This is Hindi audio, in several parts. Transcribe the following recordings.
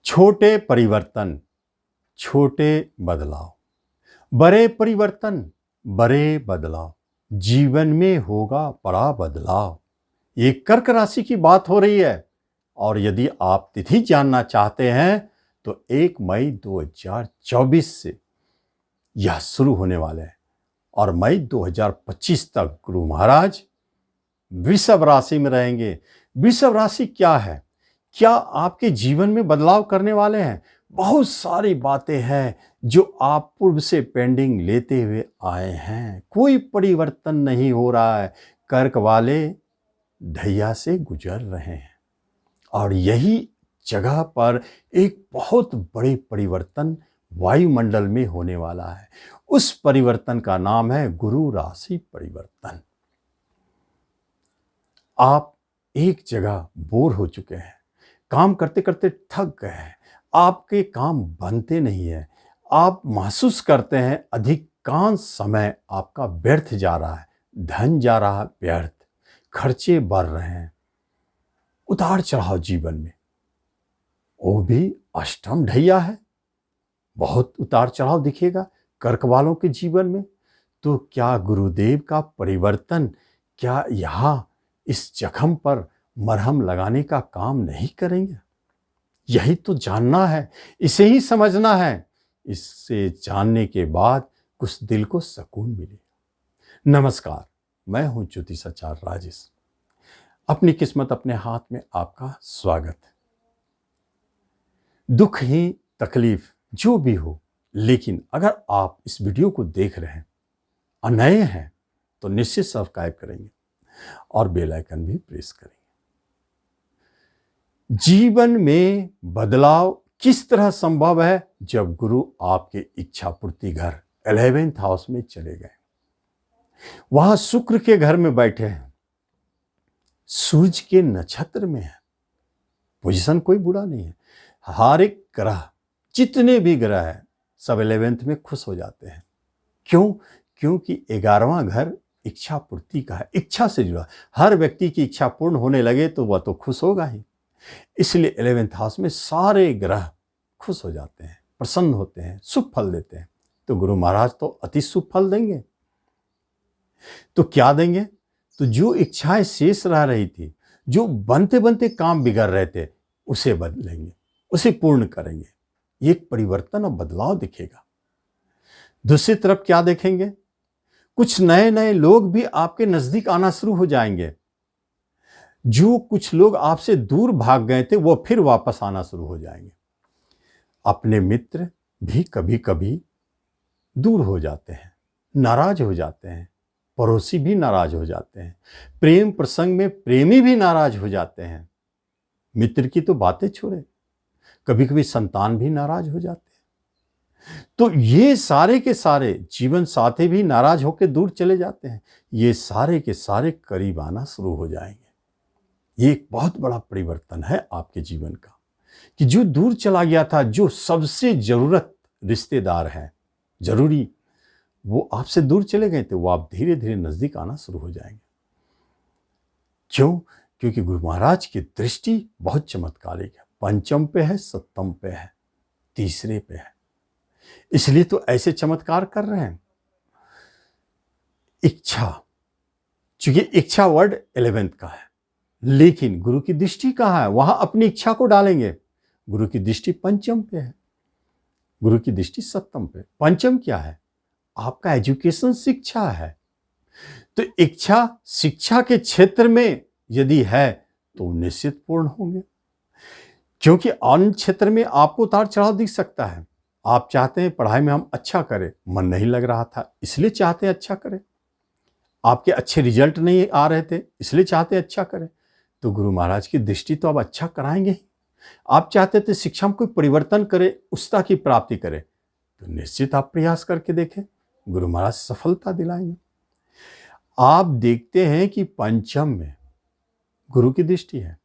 छोटे परिवर्तन, छोटे बदलाव, बड़े परिवर्तन, बड़े बदलाव, जीवन में होगा बड़ा बदलाव। ये कर्क राशि की बात हो रही है और यदि आप तिथि जानना चाहते हैं तो 1 मई 2024 से यह शुरू होने वाले हैं और मई 2025 तक गुरु महाराज वृषभ राशि में रहेंगे। वृषभ राशि क्या है? क्या आपके जीवन में बदलाव करने वाले हैं? बहुत सारी बातें हैं जो आप पूर्व से पेंडिंग लेते हुए आए हैं, कोई परिवर्तन नहीं हो रहा है। कर्क वाले ढैया से गुजर रहे हैं और यही जगह पर एक बहुत बड़े परिवर्तन वायुमंडल में होने वाला है। उस परिवर्तन का नाम है गुरु राशि परिवर्तन। आप एक जगह बोर हो चुके हैं, काम करते करते थक गए हैं, आपके काम बनते नहीं है, आप महसूस करते हैं अधिकांश समय आपका व्यर्थ जा रहा है, धन जा रहा है व्यर्थ, खर्चे बढ़ रहे हैं, उतार चढ़ाव जीवन में, वो भी अष्टम ढैया है, बहुत उतार चढ़ाव दिखेगा कर्क वालों के जीवन में। तो क्या गुरुदेव का परिवर्तन क्या यहाँ इस जख्म पर मरहम लगाने का काम नहीं करेंगे? यही तो जानना है, इसे ही समझना है। इससे जानने के बाद कुछ दिल को सुकून मिलेगा। नमस्कार, मैं हूं ज्योतिषाचार्य राजेश। अपनी किस्मत अपने हाथ में आपका स्वागत है। दुख ही तकलीफ जो भी हो, लेकिन अगर आप इस वीडियो को देख रहे हैं और नए हैं तो निश्चित सब्सक्राइब करेंगे और बेल आइकन भी प्रेस करेंगे। जीवन में बदलाव किस तरह संभव है? जब गुरु आपके इच्छा पूर्ति घर 11th हाउस में चले गए, वहां शुक्र के घर में बैठे हैं, सूर्य के नक्षत्र में है। पोजीशन कोई बुरा नहीं है। हर एक ग्रह, जितने भी ग्रह हैं, सब 11th में खुश हो जाते हैं। क्यों? क्योंकि 11वां घर इच्छा पूर्ति का है, इच्छा से जुड़ा। हर व्यक्ति की इच्छा पूर्ण होने लगे तो वह तो खुश होगा ही। इसलिए 11th हाउस में सारे ग्रह खुश हो जाते हैं, प्रसन्न होते हैं, शुभ फल देते हैं। तो गुरु महाराज तो अति शुभ फल देंगे। तो क्या देंगे? तो जो इच्छाएं शेष रह रही थी, जो बनते बनते काम बिगड़ रहे थे, उसे बदलेंगे, उसे पूर्ण करेंगे। एक परिवर्तन और बदलाव दिखेगा। दूसरी तरफ क्या देखेंगे? कुछ नए नए लोग भी आपके नजदीक आना शुरू हो जाएंगे। जो कुछ लोग आपसे दूर भाग गए थे वो फिर वापस आना शुरू हो जाएंगे। अपने मित्र भी कभी कभी दूर हो जाते हैं, नाराज हो जाते हैं, पड़ोसी भी नाराज हो जाते हैं, प्रेम प्रसंग में प्रेमी भी नाराज हो जाते हैं। मित्र की तो बातें छोड़े, कभी कभी संतान भी नाराज हो जाते हैं। तो ये सारे के सारे जीवन साथी भी नाराज होकर दूर चले जाते हैं। ये सारे के सारे करीब आना शुरू हो जाएंगे। ये एक बहुत बड़ा परिवर्तन है आपके जीवन का कि जो दूर चला गया था, जो सबसे जरूरत रिश्तेदार है, जरूरी, वो आपसे दूर चले गए थे, वो आप धीरे धीरे नजदीक आना शुरू हो जाएंगे। क्यों? क्योंकि गुरु महाराज की दृष्टि बहुत चमत्कारिक है। पंचम पे है, सप्तम पे है, तीसरे पे है, इसलिए तो ऐसे चमत्कार कर रहे हैं। इच्छा, चूंकि इच्छा वर्ड 11th का है, लेकिन गुरु की दृष्टि कहाँ है? वहां अपनी इच्छा को डालेंगे। गुरु की दृष्टि पंचम पे है, गुरु की दृष्टि सप्तम पे। पंचम क्या है? आपका एजुकेशन, शिक्षा है। तो इच्छा शिक्षा के क्षेत्र में यदि है तो निश्चित पूर्ण होंगे, क्योंकि अन्य क्षेत्र में आपको उतार चढ़ाव दिख सकता है। आप चाहते हैं पढ़ाई में हम अच्छा करें, मन नहीं लग रहा था इसलिए चाहते हैं अच्छा करें। आपके अच्छे रिजल्ट नहीं आ रहे थे इसलिए चाहते हैं अच्छा करें। तो गुरु महाराज की दृष्टि तो अब अच्छा कराएंगे ही। आप चाहते थे शिक्षा में कोई परिवर्तन करे, उच्चता की प्राप्ति करे, तो निश्चित आप प्रयास करके देखें, गुरु महाराज सफलता दिलाएंगे। आप देखते हैं कि पंचम में गुरु की दृष्टि है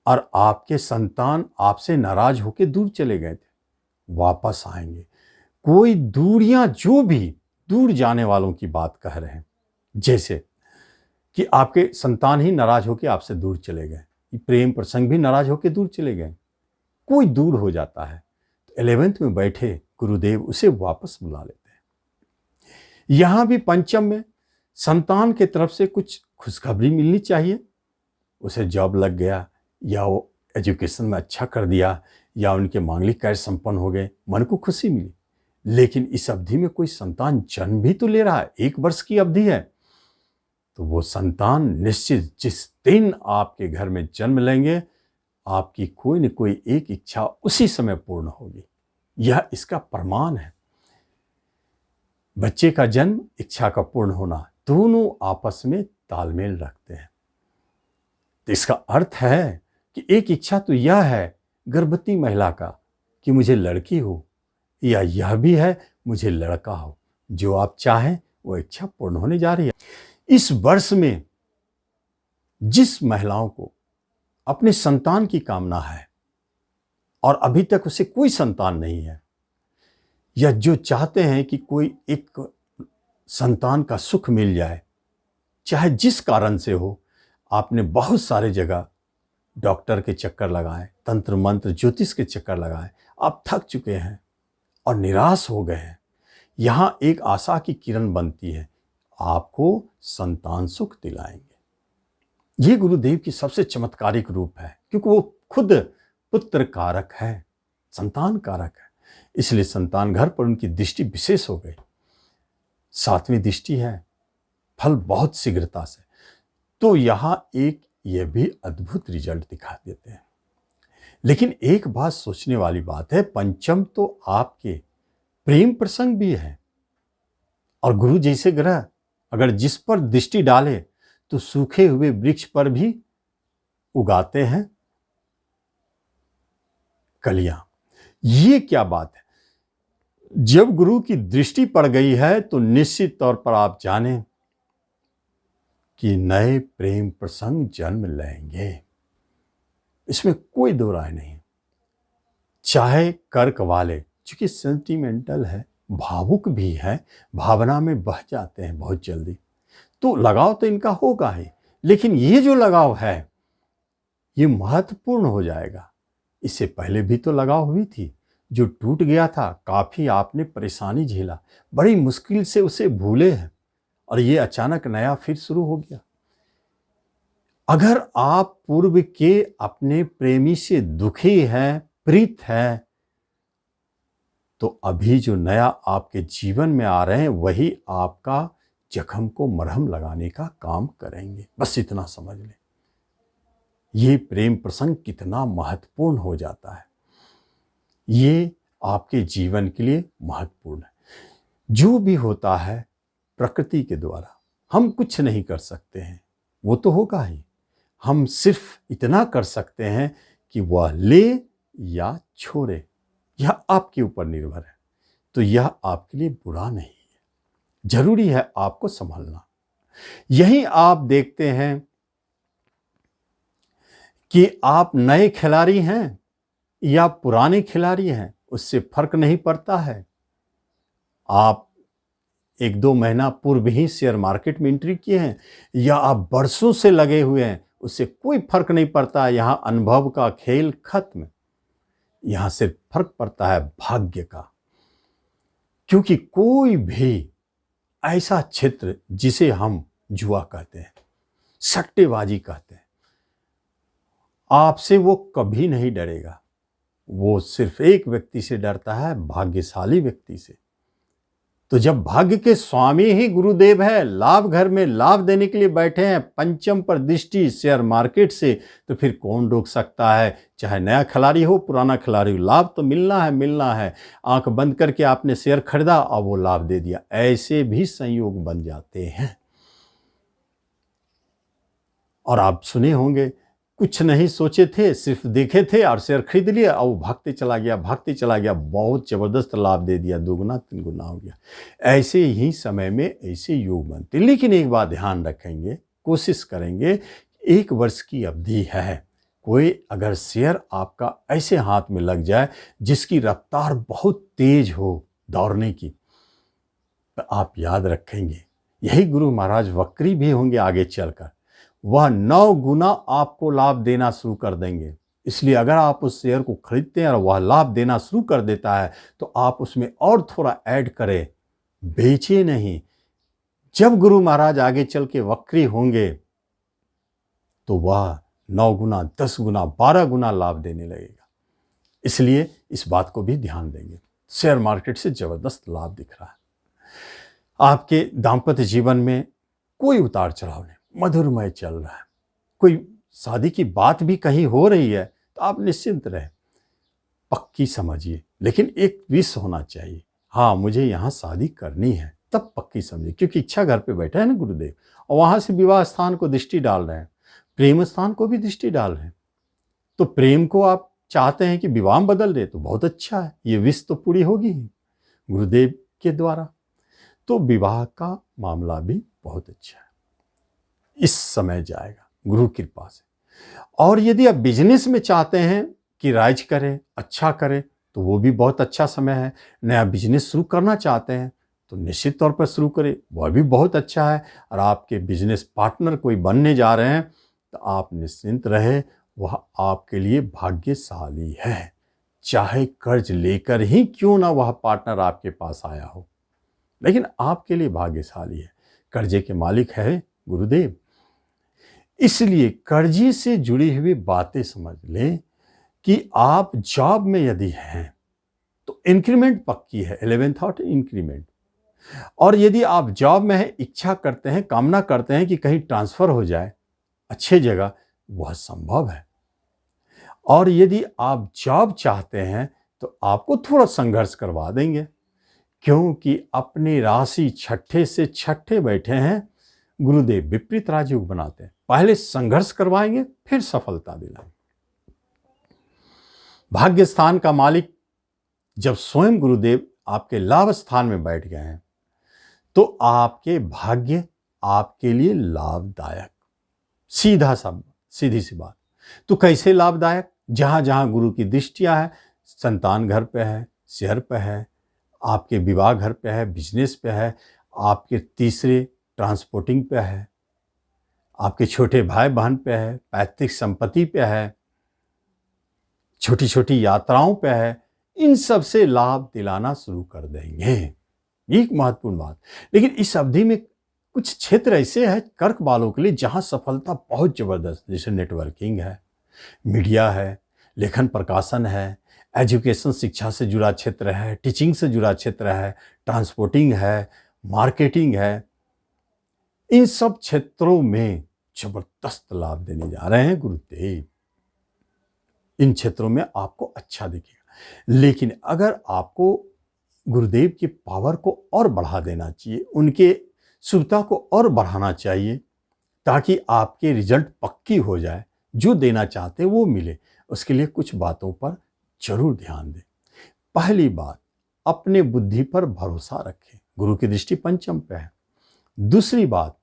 और आपके संतान आपसे नाराज होकर दूर चले गए थे, वापस आएंगे। कोई दूरियां, जो भी दूर जाने वालों की बात कह रहे हैं, जैसे कि आपके संतान ही नाराज होकर आपसे दूर चले गए, प्रेम प्रसंग भी नाराज होकर दूर चले गए, कोई दूर हो जाता है तो 11th में बैठे गुरुदेव उसे वापस बुला लेते हैं। यहां भी पंचम में संतान के तरफ से कुछ खुशखबरी मिलनी चाहिए। उसे जॉब लग गया, या वो एजुकेशन में अच्छा कर दिया, या उनके मांगलिक कार्य संपन्न हो गए, मन को खुशी मिली। लेकिन इस अवधि में कोई संतान जन्म भी तो ले रहा है, 1 वर्ष की अवधि है, तो वो संतान निश्चित जिस दिन आपके घर में जन्म लेंगे, आपकी कोई न कोई एक इच्छा उसी समय पूर्ण होगी। यह इसका प्रमाण है। बच्चे का जन्म, इच्छा का पूर्ण होना, दोनों आपस में तालमेल रखते हैं। तो इसका अर्थ है कि एक इच्छा तो यह है गर्भवती महिला का कि मुझे लड़की हो, या यह भी है मुझे लड़का हो। जो आप चाहें वो इच्छा पूर्ण होने जा रही है। इस वर्ष में जिस महिलाओं को अपने संतान की कामना है और अभी तक उसे कोई संतान नहीं है, या जो चाहते हैं कि कोई एक संतान का सुख मिल जाए, चाहे जिस कारण से हो, आपने बहुत सारे जगह डॉक्टर के चक्कर लगाए, तंत्र मंत्र ज्योतिष के चक्कर लगाए, आप थक चुके हैं और निराश हो गए हैं, यहां एक आशा की किरण बनती है, आपको संतान सुख दिलाएंगे। ये गुरुदेव की सबसे चमत्कारिक रूप है, क्योंकि वो खुद पुत्र कारक है, संतान कारक है। इसलिए संतान घर पर उनकी दृष्टि विशेष हो गई। 7वीं दृष्टि है, फल बहुत शीघ्रता से। तो यहां एक यह भी अद्भुत रिजल्ट दिखा देते हैं। लेकिन एक बात सोचने वाली बात है, पंचम तो आपके प्रेम प्रसंग भी है, और गुरु जैसे ग्रह अगर जिस पर दृष्टि डाले तो सूखे हुए वृक्ष पर भी उगाते हैं कलियां। ये क्या बात है? जब गुरु की दृष्टि पड़ गई है तो निश्चित तौर पर आप जानें कि नए प्रेम प्रसंग जन्म लेंगे, इसमें कोई दो राय नहीं। चाहे कर्क वाले, चूंकि सेंटिमेंटल है, भावुक भी है, भावना में बह जाते हैं बहुत जल्दी, तो लगाव तो इनका होगा ही। लेकिन ये जो लगाव है ये महत्वपूर्ण हो जाएगा। इससे पहले भी तो लगाव हुई थी, जो टूट गया था, काफी आपने परेशानी झेला, बड़ी मुश्किल से उसे भूले हैं, और ये अचानक नया फिर शुरू हो गया। अगर आप पूर्व के अपने प्रेमी से दुखी हैं, प्रीत हैं, तो अभी जो नया आपके जीवन में आ रहे हैं वही आपका जख्म को मरहम लगाने का काम करेंगे। बस इतना समझ लें, ये प्रेम प्रसंग कितना महत्वपूर्ण हो जाता है। ये आपके जीवन के लिए महत्वपूर्ण है। जो भी होता है प्रकृति के द्वारा, हम कुछ नहीं कर सकते हैं, वो तो होगा ही। हम सिर्फ इतना कर सकते हैं कि वह ले या छोड़े, यह आपके ऊपर निर्भर है। तो यह आपके लिए बुरा नहीं है, जरूरी है आपको संभालना। यही आप देखते हैं कि आप नए खिलाड़ी हैं या पुराने खिलाड़ी हैं, उससे फर्क नहीं पड़ता है। आप 1-2 महीना पूर्व ही शेयर मार्केट में एंट्री किए हैं या आप बरसों से लगे हुए हैं, उससे कोई फर्क नहीं पड़ता। यहां अनुभव का खेल खत्म। यहां सिर्फ फर्क पड़ता है भाग्य का, क्योंकि कोई भी ऐसा क्षेत्र जिसे हम जुआ कहते हैं, सट्टेबाजी कहते हैं, आपसे वो कभी नहीं डरेगा। वो सिर्फ एक व्यक्ति से डरता है, भाग्यशाली व्यक्ति से। तो जब भाग्य के स्वामी ही गुरुदेव है, लाभ घर में लाभ देने के लिए बैठे हैं, पंचम पर दृष्टि शेयर मार्केट से, तो फिर कौन रोक सकता है? चाहे नया खिलाड़ी हो, पुराना खिलाड़ी हो, लाभ तो मिलना है, मिलना है। आंख बंद करके आपने शेयर खरीदा और वो लाभ दे दिया, ऐसे भी संयोग बन जाते हैं। और आप सुने होंगे, कुछ नहीं सोचे थे, सिर्फ देखे थे और शेयर खरीद लिया और वो भागते चला गया, भागते चला गया, बहुत जबरदस्त लाभ दे दिया, 2 गुना 3 गुना हो गया। ऐसे ही समय में ऐसे योग बनते। लेकिन एक बात ध्यान रखेंगे, कोशिश करेंगे, 1 वर्ष की अवधि है, कोई अगर शेयर आपका ऐसे हाथ में लग जाए जिसकी रफ्तार बहुत तेज हो दौड़ने की, तो आप याद रखेंगे यही गुरु महाराज वक्री भी होंगे आगे चलकर, वह 9 गुना आपको लाभ देना शुरू कर देंगे। इसलिए अगर आप उस शेयर को खरीदते हैं और वह लाभ देना शुरू कर देता है तो आप उसमें और थोड़ा ऐड करें, बेचे नहीं। जब गुरु महाराज आगे चल के वक्री होंगे तो वह 9 गुना, 10 गुना, 12 गुना लाभ देने लगेगा। इसलिए इस बात को भी ध्यान देंगे। शेयर मार्केट से जबरदस्त लाभ दिख रहा है। आपके दाम्पत्य जीवन में कोई उतार चढ़ाव नहीं, मधुरमय चल रहा है। कोई शादी की बात भी कहीं हो रही है तो आप निश्चिंत रहे, पक्की समझिए, लेकिन एक विश होना चाहिए, हाँ मुझे यहाँ शादी करनी है, तब पक्की समझिए। क्योंकि इच्छा घर पे बैठा है ना गुरुदेव, और वहां से विवाह स्थान को दृष्टि डाल रहे हैं, प्रेम स्थान को भी दृष्टि डाल रहे हैं। तो प्रेम को आप चाहते हैं कि विवाह में बदल दे तो बहुत अच्छा है, ये विश तो पूरी होगी ही गुरुदेव के द्वारा। तो विवाह का मामला भी बहुत अच्छा है, इस समय जाएगा गुरु कृपा से। और यदि आप बिजनेस में चाहते हैं कि राइज करे, अच्छा करे, तो वो भी बहुत अच्छा समय है। नया बिजनेस शुरू करना चाहते हैं तो निश्चित तौर पर शुरू करें, वह भी बहुत अच्छा है। और आपके बिजनेस पार्टनर कोई बनने जा रहे हैं तो आप निश्चिंत रहे, वह आपके लिए भाग्यशाली है। चाहे कर्ज लेकर ही क्यों ना वह पार्टनर आपके पास आया हो, लेकिन आपके लिए भाग्यशाली है। कर्जे के मालिक है गुरुदेव। इसलिए कर्जे से जुड़ी हुई बातें समझ लें कि आप जॉब में यदि हैं तो इंक्रीमेंट पक्की है, 11th हाउस इंक्रीमेंट। और यदि आप जॉब में हैं, इच्छा करते हैं, कामना करते हैं कि कहीं ट्रांसफर हो जाए अच्छी जगह, वह संभव है। और यदि आप जॉब चाहते हैं तो आपको थोड़ा संघर्ष करवा देंगे, क्योंकि अपनी राशि छठे से छठे बैठे हैं गुरुदेव। विपरीत राजयोग बनाते हैं, पहले संघर्ष करवाएंगे फिर सफलता दिलाएंगे। भाग्य स्थान का मालिक जब स्वयं गुरुदेव आपके लाभ स्थान में बैठ गए हैं तो आपके भाग्य आपके लिए लाभदायक, सीधी सी बात। तो कैसे लाभदायक? जहां जहां गुरु की दृष्टियां है, संतान घर पे है, शेयर पे है, आपके विवाह घर पे है, बिजनेस पे है, आपके तीसरे ट्रांसपोर्टिंग पे है, आपके छोटे भाई बहन पे है, पैतृक संपत्ति पे है, छोटी छोटी यात्राओं पे है, इन सब से लाभ दिलाना शुरू कर देंगे। एक महत्वपूर्ण बात। लेकिन इस अवधि में कुछ क्षेत्र ऐसे हैं कर्क वालों के लिए जहां सफलता बहुत जबरदस्त, जैसे नेटवर्किंग है, मीडिया है, लेखन प्रकाशन है, एजुकेशन शिक्षा से जुड़ा क्षेत्र है, टीचिंग से जुड़ा क्षेत्र है, ट्रांसपोर्टिंग है, मार्केटिंग है। इन सब क्षेत्रों में जबरदस्त लाभ देने जा रहे हैं गुरुदेव। इन क्षेत्रों में आपको अच्छा दिखेगा। लेकिन अगर आपको गुरुदेव की पावर को और बढ़ा देना चाहिए, उनके शुभता को और बढ़ाना चाहिए, ताकि आपके रिजल्ट पक्की हो जाए, जो देना चाहते वो मिले, उसके लिए कुछ बातों पर जरूर ध्यान दें। पहली बात, अपने बुद्धि पर भरोसा रखें, गुरु की दृष्टि पंचम पे है। दूसरी बात,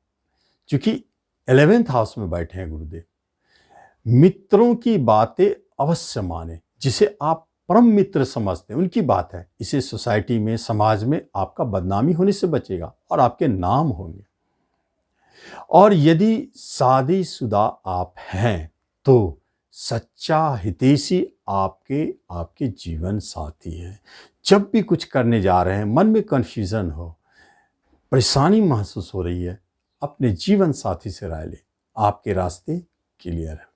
चूंकि 11th हाउस में बैठे हैं गुरुदेव, मित्रों की बातें अवश्य माने, जिसे आप परम मित्र समझते हैं उनकी बात है, इसे सोसाइटी में, समाज में आपका बदनामी होने से बचेगा और आपके नाम होंगे। और यदि शादीशुदा आप हैं तो सच्चा हितैषी आपके जीवन साथी है। जब भी कुछ करने जा रहे हैं, मन में कंफ्यूजन हो, परेशानी महसूस हो रही है, अपने जीवन साथी से राय लें, आपके रास्ते क्लियर है,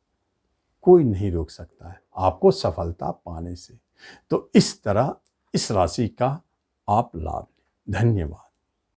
कोई नहीं रोक सकता है आपको सफलता पाने से। तो इस तरह इस राशि का आप लाभ लें। धन्यवाद।